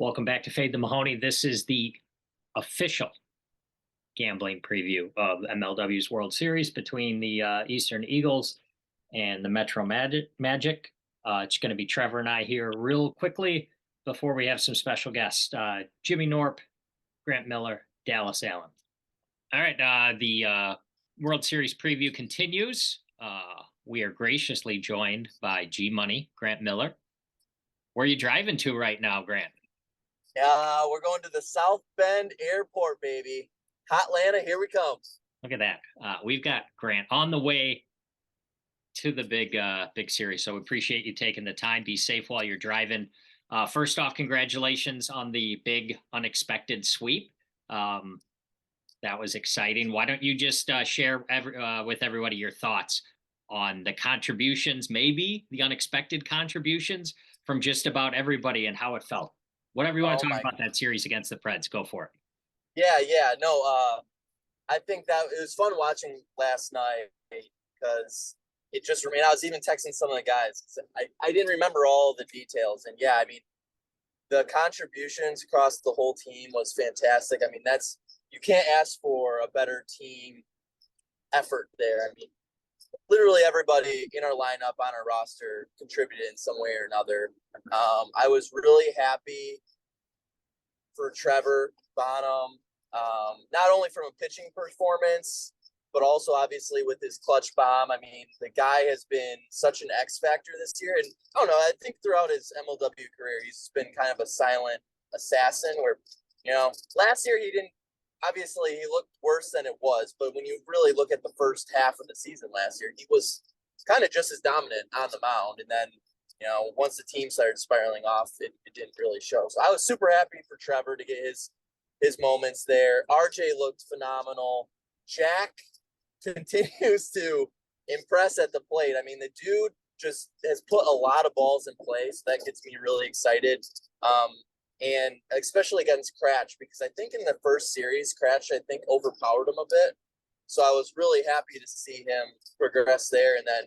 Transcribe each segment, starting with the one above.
Welcome back to Fade the Mahoney. This is the official gambling preview of MLW's World Series between the Eastern Eagles and the Metro Magic. It's going to be Trevor and I here real quickly before we have some special guests. Jimmy Norp, Grant Miller, Dallas Allen. All right, the World Series preview continues. We are graciously joined by G Money, Grant Miller. Where are you driving to right now, Grant? We're going to the South Bend Airport, baby. Hotlanta, here we come. Look at that. We've got Grant on the way to the big series. So we appreciate you taking the time. Be safe while you're driving. First off, congratulations on the big unexpected sweep. That was exciting. Why don't you just share with everybody your thoughts on the contributions, maybe the unexpected contributions from just about everybody and how it felt. Whatever you want to talk about that series against the Preds, go for it. Yeah. No, I think that it was fun watching last night because it just remained. I was even texting some of the guys. I didn't remember all the details. And yeah, I mean, the contributions across the whole team was fantastic. I mean, you can't ask for a better team effort there. I mean, literally everybody in our lineup on our roster contributed in some way or another. I was really happy for Trevor Bonham, not only from a pitching performance, but also obviously with his clutch bomb. I mean, the guy has been such an X factor this year. And I don't know, I think throughout his MLW career, he's been kind of a silent assassin where, last year obviously he looked worse than it was, but when you really look at the first half of the season last year, he was kind of just as dominant on the mound. And then, once the team started spiraling off, it didn't really show. So I was super happy for Trevor to get his moments there. RJ looked phenomenal. Jack continues to impress at the plate. I mean, the dude just has put a lot of balls in play, so that gets me really excited. And especially against Cratch, because I think in the first series, Cratch, overpowered him a bit. So I was really happy to see him progress there. And then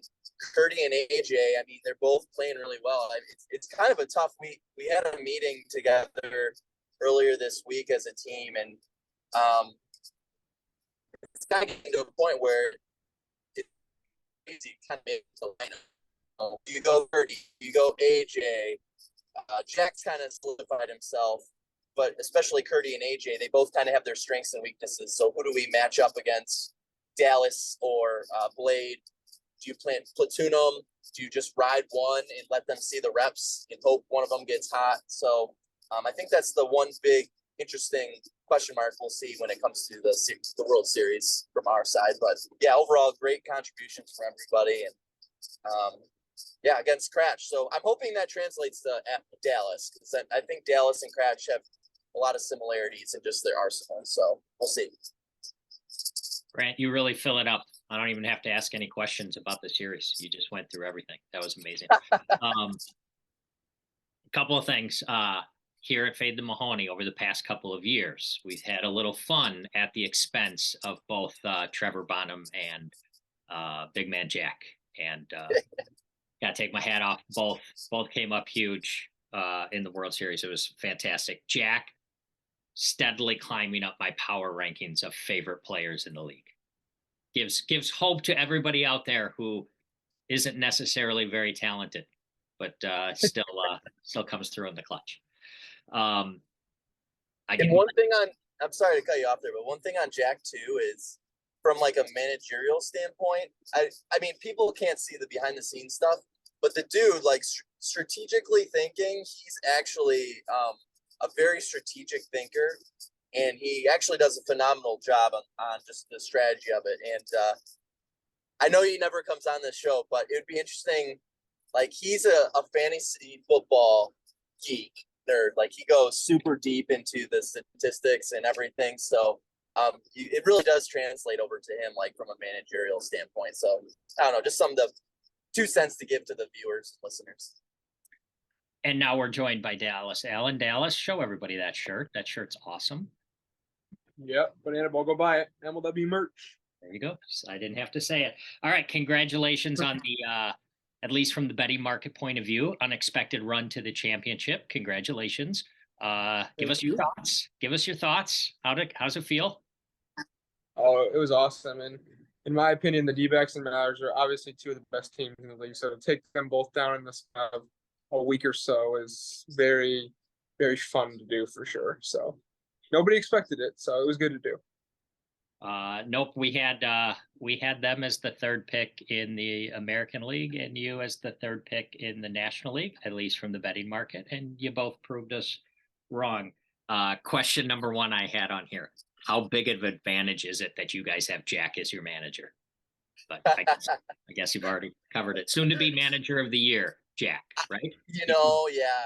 Curdy and AJ, I mean, they're both playing really well. It's kind of a tough week. We had a meeting together earlier this week as a team, and it's kind of getting to a point where it's easy kind of make the lineup. Do you go Curdy? Do you go AJ? Jack's kind of solidified himself, but especially Curdy and AJ, they both kind of have their strengths and weaknesses. So who do we match up against? Dallas or Blade? Do you platoon them? Do you just ride one and let them see the reps and hope one of them gets hot? So I think that's the one big interesting question mark we'll see when it comes to the World Series from our side. But yeah, overall, great contributions from everybody. And against Cratch. So I'm hoping that translates to Dallas, because I think Dallas and Cratch have a lot of similarities in just their arsenal. So we'll see. Grant, you really fill it up. I don't even have to ask any questions about the series. You just went through everything. That was amazing. A couple of things here at Fade the Mahoney over the past couple of years. We've had a little fun at the expense of both Trevor Bonham and Big Man Jack. And gotta take my hat off. Both came up huge in the World Series. It was fantastic. Jack steadily climbing up my power rankings of favorite players in the league. Gives hope to everybody out there who isn't necessarily very talented, but still comes through in the clutch. I'm sorry to cut you off there, but one thing on Jack too is, from like a managerial standpoint, I mean, people can't see the behind the scenes stuff, but the dude, like, strategically thinking, he's actually a very strategic thinker, and he actually does a phenomenal job on just the strategy of it. And I know he never comes on this show, but it would be interesting. Like, he's a fantasy football geek nerd. Like, he goes super deep into the statistics and everything. So it really does translate over to him, like, from a managerial standpoint. So I don't know, just some of the 2 cents to give to the viewers and listeners. And now we're joined by Dallas Allen. Dallas, show everybody that shirt. That shirt's awesome. Yep, Banana Ball, go buy it. MLW merch. There you go. I didn't have to say it. All right, congratulations on the, at least from the betting market point of view, unexpected run to the championship. Congratulations. Give us your thoughts. Give us your thoughts. How's it feel? Oh, it was awesome. And in my opinion, the D-backs and Mariners are obviously two of the best teams in the league. So to take them both down in the span of a week or so is very, very fun to do for sure. So nobody expected it. So it was good to do. Nope, we had them as the third pick in the American League and you as the third pick in the National League, at least from the betting market, and you both proved us wrong. Question number one I had on here. How big of an advantage is it that you guys have Jack as your manager? But I guess you've already covered it. Soon to be manager of the year, Jack, right? Yeah,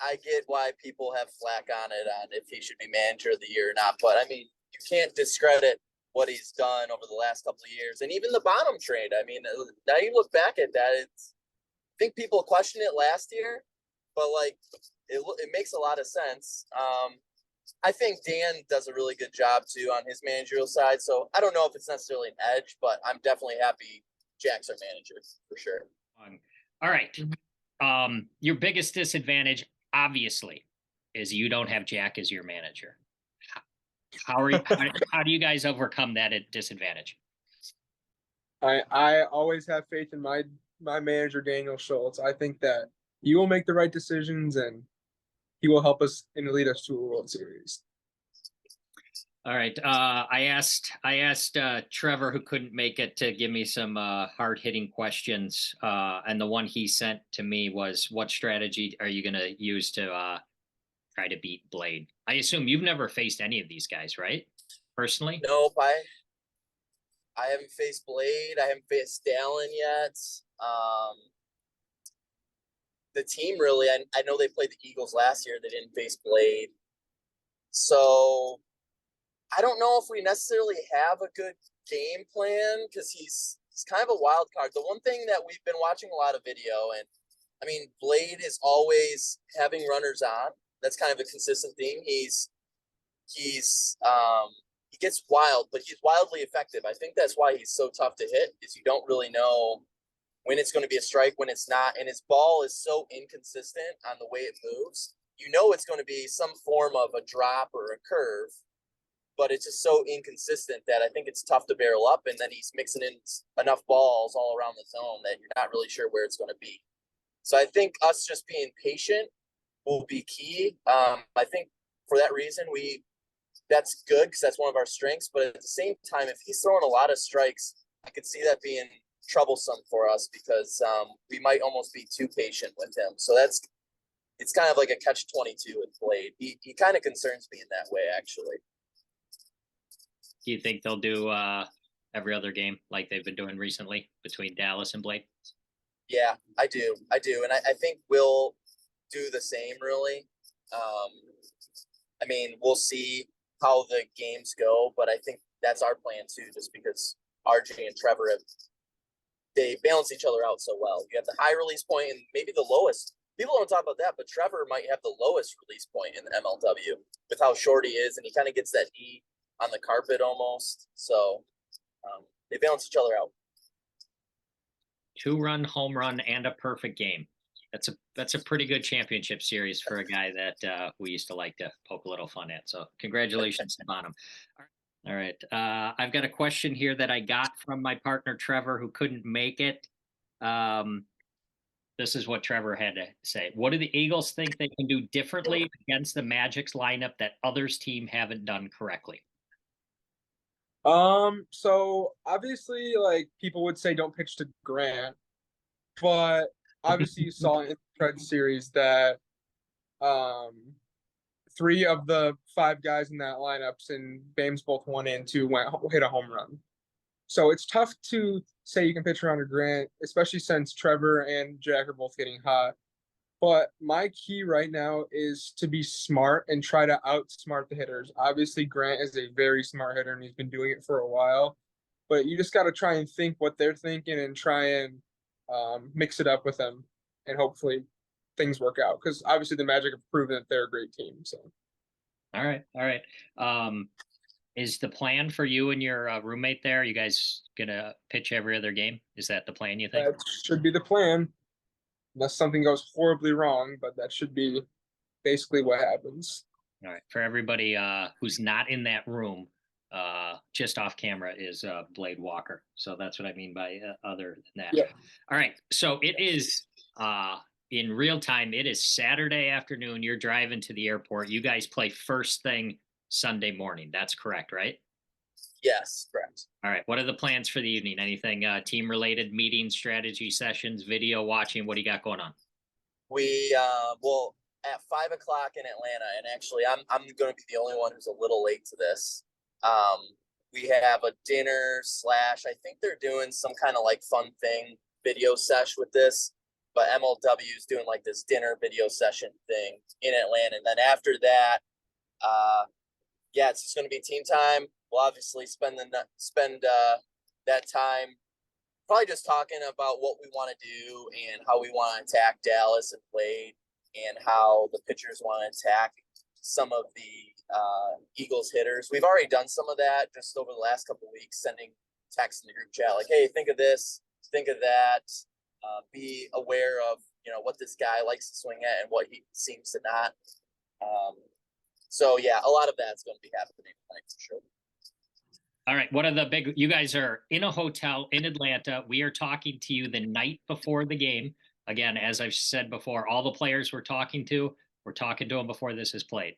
I get why people have flack on it on if he should be manager of the year or not. But I mean, you can't discredit what he's done over the last couple of years, and even the Bonham trade. I mean, now you look back at that, I think people questioned it last year, but like it makes a lot of sense. I think Dan does a really good job too on his managerial side. So I don't know if it's necessarily an edge, but I'm definitely happy Jack's our manager for sure. All right. Your biggest disadvantage, obviously, is you don't have Jack as your manager. How do you guys overcome that disadvantage? I always have faith in my manager, Daniel Schultz. I think that he will make the right decisions and he will help us and lead us to a World Series. All right. I asked Trevor, who couldn't make it, to give me some hard hitting questions. And the one he sent to me was, what strategy are you going to use to try to beat Blade? I assume you've never faced any of these guys, right? Personally? Nope. I haven't faced Blade. I haven't faced Dallin yet. The team really, I know they played the Eagles last year. They didn't face Blade. So I don't know if we necessarily have a good game plan because he's kind of a wild card. The one thing that we've been watching a lot of video, and I mean, Blade is always having runners on. That's kind of a consistent theme. He gets wild, but he's wildly effective. I think that's why he's so tough to hit, is you don't really know when it's going to be a strike, when it's not. And his ball is so inconsistent on the way it moves. You know it's going to be some form of a drop or a curve, but it's just so inconsistent that I think it's tough to barrel up. And then he's mixing in enough balls all around the zone that you're not really sure where it's going to be. So I think us just being patient will be key. I think for that reason, that's good because that's one of our strengths. But at the same time, if he's throwing a lot of strikes, I could see that being troublesome for us because we might almost be too patient with him. So it's kind of like a catch-22 with Blade. He kind of concerns me in that way, actually. Do you think they'll do every other game like they've been doing recently between Dallas and Blade? Yeah, I do. And I think we'll do the same, really. I mean, we'll see how the games go, but I think that's our plan too, just because RJ and Trevor they balance each other out so well. You have the high release point and maybe the lowest. People don't talk about that, but Trevor might have the lowest release point in the MLW with how short he is, and he kind of gets that knee on the carpet almost. So they balance each other out. 2-run home run and a perfect game. That's a pretty good championship series for a guy that we used to like to poke a little fun at. So congratulations to Bonham. All right. I've got a question here that I got from my partner, Trevor, who couldn't make it. This is what Trevor had to say. What do the Eagles think they can do differently against the Magic's lineup that others' team haven't done correctly? So obviously, like, people would say don't pitch to Grant, but obviously you saw in the Pred series that 3 of the 5 guys in that lineups and Bames both 1 and 2 hit a home run. So it's tough to say you can pitch around a Grant, especially since Trevor and Jack are both getting hot. But my key right now is to be smart and try to outsmart the hitters. Obviously, Grant is a very smart hitter and he's been doing it for a while. But you just got to try and think what they're thinking and try and mix it up with them. And hopefully things work out. Because obviously the Magic have proven that they're a great team. So. All right. Is the plan for you and your roommate there? You guys gonna pitch every other game? Is that the plan, you think? That should be the plan. Unless something goes horribly wrong, but that should be basically what happens. All right. For everybody who's not in that room, just off camera is Blade Walker. So that's what I mean by other than that. Yeah. All right. So it is in real time. It is Saturday afternoon. You're driving to the airport. You guys play first thing Sunday morning. That's correct, right? Yes, correct. All right. What are the plans for the evening? Anything team related, meetings, strategy sessions, video watching? What do you got going on? We well at 5 o'clock in Atlanta, and actually I'm going to be the only one who's a little late to this. We have a dinner slash, I think they're doing some kind of like fun thing video sesh with this, but MLW is doing like this dinner video session thing in Atlanta, and then after that, yeah, it's just going to be team time. We'll obviously spend that time probably just talking about what we want to do and how we want to attack Dallas and Blade, and how the pitchers want to attack some of the Eagles hitters. We've already done some of that just over the last couple of weeks, sending texts in the group chat like, hey, think of this, think of that, be aware of, you know, what this guy likes to swing at and what he seems to not. So yeah, a lot of that's going to be happening tonight for sure. All right. What are the big, you guys are in a hotel in Atlanta. We are talking to you the night before the game. Again, as I've said before, all the players we're talking to them before this is played.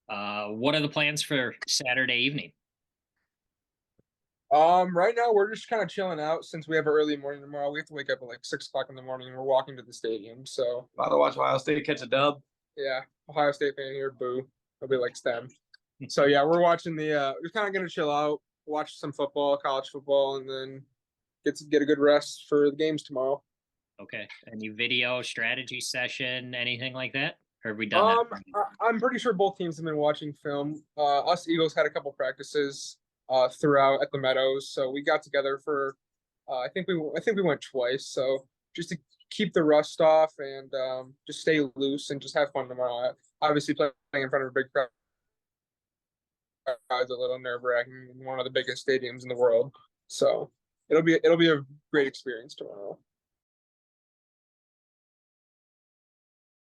What are the plans for Saturday evening? Right now we're just kind of chilling out since we have an early morning tomorrow. We have to wake up at like 6 o'clock in the morning and we're walking to the stadium. So About to watch Ohio State catch a dub. yeah, Ohio State fan here, boo. Nobody likes them. So yeah, we're watching we're kind of gonna chill out, watch some football, college football, and then get a good rest for the games tomorrow. Okay. Any video strategy session, anything like that? Or have we done that? I'm pretty sure both teams have been watching film. Us Eagles had a couple practices throughout at the Meadows, so we got together for I think we went twice. So just to keep the rust off and just stay loose and just have fun tomorrow. Obviously, playing in front of a big crowd is a little nerve-wracking in one of the biggest stadiums in the world. So it'll be a great experience tomorrow.